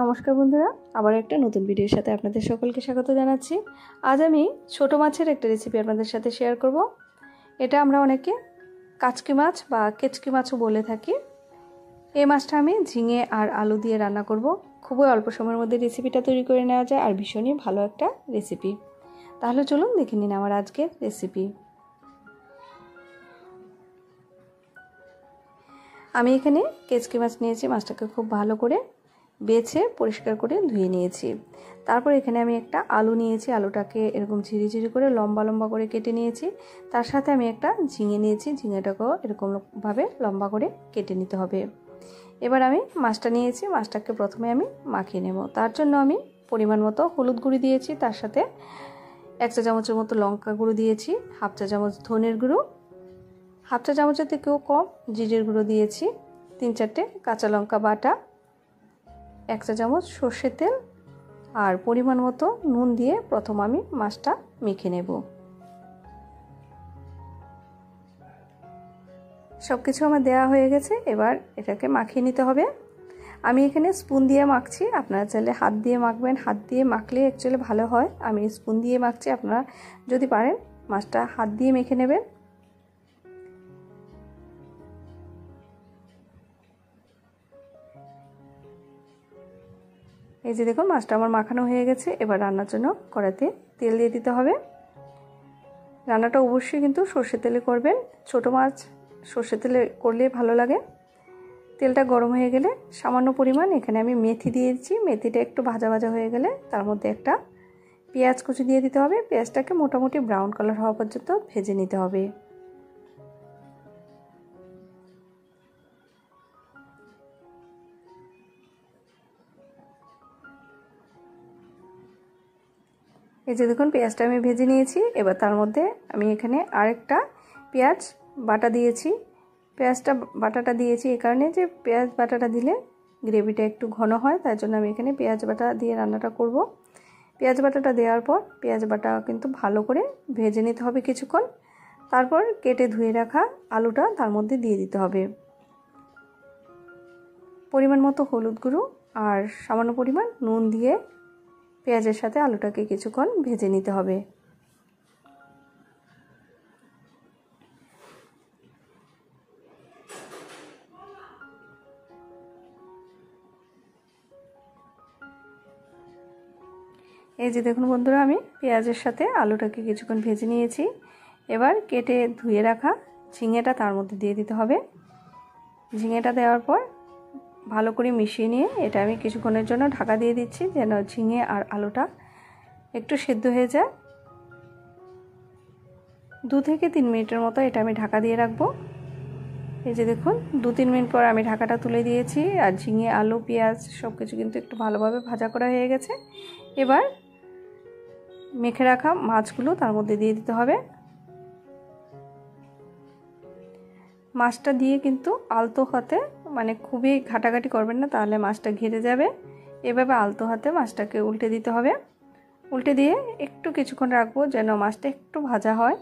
নমস্কার বন্ধুরা, আবার একটা নতুন ভিডিওর সাথে আপনাদের সকলকে স্বাগত জানাচ্ছি। আজ আমি ছোট মাছের একটা রেসিপি আপনাদের সাথে শেয়ার করব। এটা আমরা অনেকে কাচকি মাছ বা কেচকি মাছও বলে থাকি। এই মাছটা আমি ঝিঙে আর আলু দিয়ে রান্না করব। খুবই অল্প সময়ের মধ্যে রেসিপিটা তৈরি করে নেওয়া যায় আর ভীষণই ভালো একটা রেসিপি। তাহলে চলুন দেখে নিন আমার আজকের রেসিপি। আমি এখানে কেচকি মাছ নিয়েছি। মাছটাকে খুব ভালো করে বেছে পরিষ্কার করে ধুয়ে নিয়েছি। তারপর এখানে আমি একটা আলু নিয়েছি। আলুটাকে এরকম ঝিরি করে লম্বা লম্বা করে কেটে নিয়েছি। তার সাথে আমি একটা ঝিঙে নিয়েছি। ঝিঙেটাকেও এরকমভাবে লম্বা করে কেটে নিতে হবে। এবার আমি মাছটা নিয়েছি। মাছটাকে প্রথমে আমি মাখিয়ে নেব। তার জন্য আমি পরিমাণ মতো হলুদ গুঁড়ি দিয়েছি। তার সাথে 1 চা চামচের মতো লঙ্কা গুঁড়ো দিয়েছি, 1/2 চা চামচ ধনের গুঁড়ো, 1/2 চা চামচের থেকেও কম জিরের গুঁড়ো দিয়েছি, 3-4টে কাঁচা লঙ্কা বাটা, 1 চা চামচ সর্ষের তেল আর পরিমাণ মতো নুন দিয়ে প্রথম আমি মাছটা মেখে নেব। সব কিছু আমার দেওয়া হয়ে গেছে। এবার এটাকে মাখিয়ে নিতে হবে। আমি এখানে স্পুন দিয়ে মাখছি। আপনারা চাইলে হাত দিয়ে মাখবেন। হাত দিয়ে মাখলে অ্যাকচুয়ালি ভালো হয়। আমি স্পুন দিয়ে মাখছি। আপনারা যদি পারেন মাছটা হাত দিয়ে মেখে নেবেন। এই যে দেখুন মাছটা আমার মাখানো হয়ে গেছে। এবার রান্নার জন্য কড়াইতে তেল দিয়ে দিতে হবে। রান্নাটা অবশ্যই কিন্তু সর্ষের তেলে করবেন। ছোট মাছ সর্ষের তেলে করলে ভালো লাগে। তেলটা গরম হয়ে গেলে সামান্য পরিমাণ এখানে আমি মেথি দিয়ে দিচ্ছি। মেথিটা একটু ভাজা ভাজা হয়ে গেলে তার মধ্যে একটা পেঁয়াজ কুচি দিয়ে দিতে হবে। পেঁয়াজটাকে মোটামুটি ব্রাউন কালার হওয়া পর্যন্ত ভেজে নিতে হবে। এই যে দেখুন পেঁয়াজটা আমি ভেজে নিয়েছি। এবার তার মধ্যে আমি এখানে আরেকটা পেঁয়াজ বাটা দিয়েছি। পেঁয়াজটা বাটাটা দিয়েছি এই কারণে যে পেঁয়াজ বাটাটা দিলে গ্রেভিটা একটু ঘন হয়, তার জন্য আমি এখানে পেঁয়াজ বাটা দিয়ে রান্নাটা করব। পেঁয়াজ বাটাটা দেওয়ার পর পেঁয়াজ বাটা কিন্তু ভালো করে ভেজে নিতে হবে কিছুক্ষণ। তারপর কেটে ধুয়ে রাখা আলুটা তার মধ্যে দিয়ে দিতে হবে। পরিমাণ মতো হলুদ গুঁড়ো আর সামান্য পরিমাণ নুন দিয়ে পেঁয়াজের সাথে আলুটাকে কিছুক্ষণ ভেজে নিতে হবে। এই যে দেখুন বন্ধুরা, আমি পেঁয়াজের সাথে আলুটাকে কিছুক্ষণ ভেজে নিয়েছি। এবার কেটে ধুয়ে রাখা ঝিঙেটা তার মধ্যে দিয়ে দিতে হবে। ঝিঙেটা দেওয়ার পর ভালো করে মিশিয়ে নিয়ে এটা আমি কিছুক্ষণের জন্য ঢাকা দিয়ে দিচ্ছি, যেন ঝিঙে আর আলুটা একটু সেদ্ধ হয়ে যায়। 2 থেকে 3 মিনিটের মতো এটা আমি ঢাকা দিয়ে রাখবো। এই যে দেখুন 2-3 মিনিট পর আমি ঢাকাটা তুলে দিয়েছি আর ঝিঙে আলু পেঁয়াজ সব কিছু কিন্তু একটু ভালোভাবে ভাজা করা হয়ে গেছে। এবার মেখে রাখা মাছগুলো তার মধ্যে দিয়ে দিতে হবে। মাছটা দিয়ে কিন্তু আলতো হাতে, মানে খুবই ঘাটাঘাটি করবেন না, তাহলে মাছটা ঘিরে যাবে। এভাবে আলতো হাতে মাছটাকে উল্টে দিতে হবে। উল্টে দিয়ে একটু কিছুক্ষণ রাখবো যেন মাছটা একটু ভাজা হয়।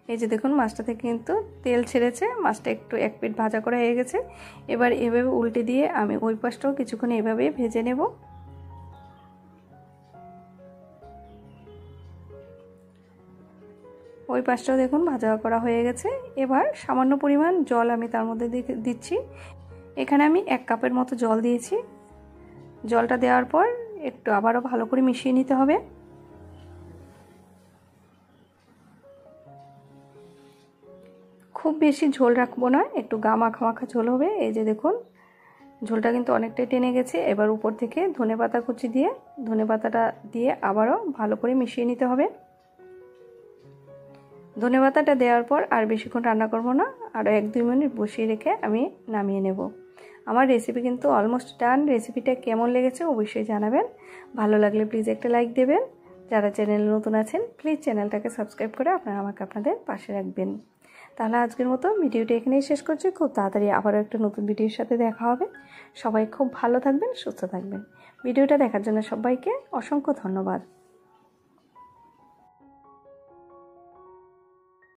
এই যে দেখুন মাছটা থেকে কিন্তু তেল ছেড়েছে, মাছটা একটু এক পিঠ ভাজা করা হয়ে গেছে। এবার এভাবে উল্টে দিয়ে আমি ওই পাশটাও কিছুক্ষণ এভাবে ভেজে নেব। ওই পাশটাও দেখুন ভাজা করা হয়ে গেছে। এবার সামান্য পরিমাণ জল আমি তার মধ্যে দিচ্ছি। এখানে আমি 1 কাপের মতো জল দিয়েছি। জলটা দেওয়ার পর একটু আবারও ভালো করে মিশিয়ে নিতে হবে। খুব বেশি ঝোল রাখবো না, একটু গা মাখা মাখা ঝোল হবে। এই যে দেখুন ঝোলটা কিন্তু অনেকটাই টেনে গেছে। এবার উপর থেকে ধনেপাতা কুচি দিয়ে ধনেপাতাটা দিয়ে আবারও ভালো করে মিশিয়ে নিতে হবে। ধনেপাতাটা দেওয়ার পর আর বেশিক্ষণ রান্না করব না, আরও 1-2 মিনিট বসিয়ে রেখে আমি নামিয়ে নেব। আমার রেসিপি কিন্তু অলমোস্ট ডান। রেসিপিটা কেমন লেগেছে অবশ্যই জানাবেন। ভালো লাগলে প্লিজ একটা লাইক দেবেন। যারা চ্যানেলে নতুন আছেন প্লিজ চ্যানেলটাকে সাবস্ক্রাইব করে আপনারা আমাকে আপনাদের পাশে রাখবেন। তাহলে আজকের মতো ভিডিওটা এখানেই শেষ করছি। খুব তাড়াতাড়ি আবারও একটা নতুন ভিডিওর সাথে দেখা হবে। সবাই খুব ভালো থাকবেন, সুস্থ থাকবেন। ভিডিওটা দেখার জন্য সবাইকে অসংখ্য ধন্যবাদ।